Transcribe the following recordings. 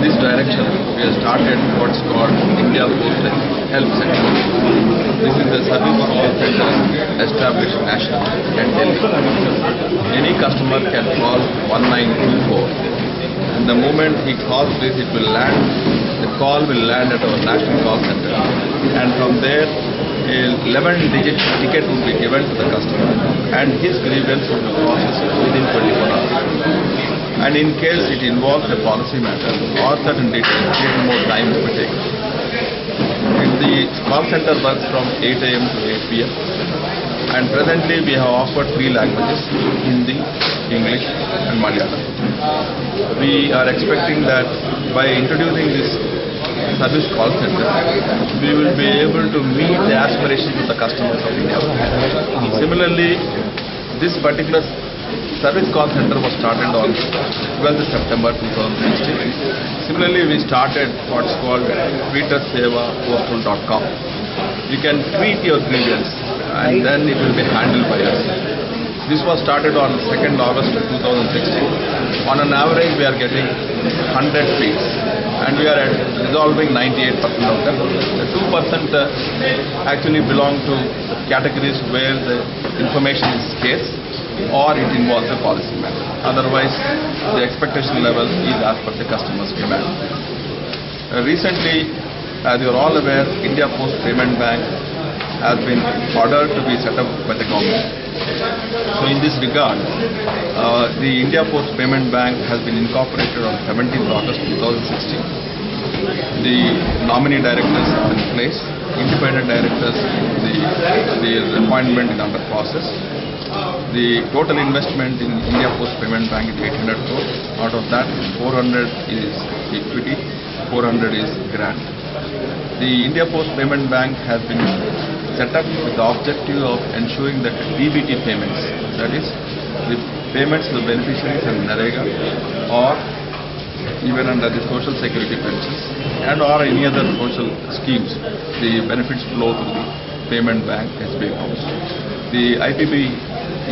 this direction, we have started what's called India Post Help Center. This is a service for all centers established nationally at Delhi. Any customer can call 1924. And the moment he calls this, the call will land at our national call center. And from there, a 11-digit ticket will be given to the customer and his grievance will be processed within 24 hours. And in case it involves a policy matter or certain details, little more time will be taken. The call center works from 8 AM to 8 PM. And presently we have offered 3 languages: Hindi, English and Malayalam. We are expecting that by introducing this service call center, we will be able to meet the aspirations of the customers of India. Similarly, this particular service call center was started on 12th September 2016. Similarly, we started what's called postal.com. You can tweet your grievance and then it will be handled by us. This was started on 2nd August 2016. On an average, we are getting 100 tweets and we are resolving 98% of them. The 2% actually belong to categories where the information is scarce or it involves a policy matter. Otherwise, the expectation level is as per the customer's demand. Recently, as you are all aware, India Post Payment Bank has been ordered to be set up by the government. So in this regard, the India Post Payment Bank has been incorporated on 17th August 2016. The nominee directors are in place, independent directors, the appointment is under process. The total investment in India Post Payment Bank is 800 crores. Out of that, 400 is equity, 400 is grant. The India Post Payment Bank has been set up with the objective of ensuring that DBT payments, that is, the payments to the beneficiaries and NREGA or even under the social security pensions and or any other social schemes, the benefits flow through the payment bank SBI accounts. The IPB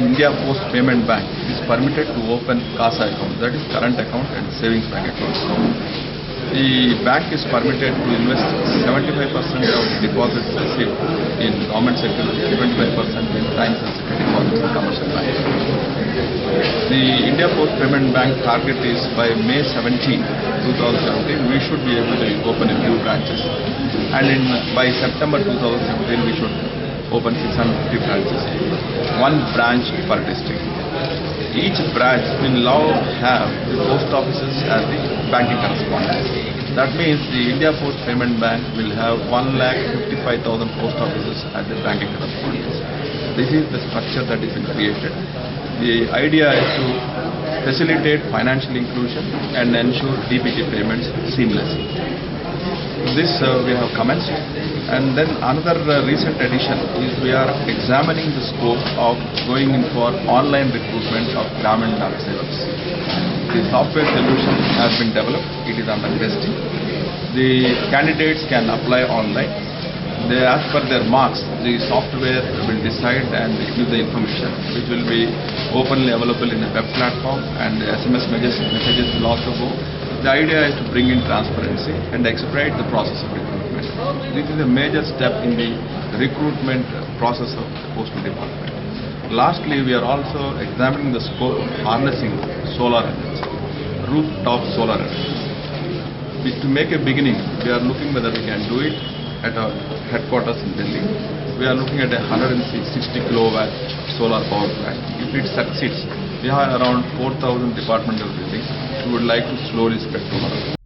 India Post Payment Bank is permitted to open CASA account, that is current account and savings bank accounts. The bank is permitted to invest 75% of deposits received in government securities, 25% in time-sensitive deposits in commercial banks. The India Post Payment Bank target is by May 17, 2017, we should be able to open a few branches. And by September 2017, we should open 650 branches, 1 branch per district. Each branch will now have the post offices as the banking correspondents. That means the India Post Payment Bank will have 1,55,000 post offices as the banking correspondents. This is the structure that is created. The idea is to facilitate financial inclusion and ensure DBT payments seamlessly. This we have commenced, and then another recent addition is we are examining the scope of going in for online recruitment of Gramin Dak Sevaks. The software solution has been developed, it is under testing. The candidates can apply online. As per their marks, the software will decide and give the information, which will be openly available in a web platform, and the SMS messages will also go. The idea is to bring in transparency and expedite the process of recruitment. This is a major step in the recruitment process of the postal department. Lastly, we are also examining the scope of harnessing solar energy, rooftop solar energy. To make a beginning, we are looking whether we can do it at our headquarters in Delhi. We are looking at a 160 kilowatt solar power plant. If it succeeds, we have around 4,000 departmental buildings. We would like to slowly spread to others.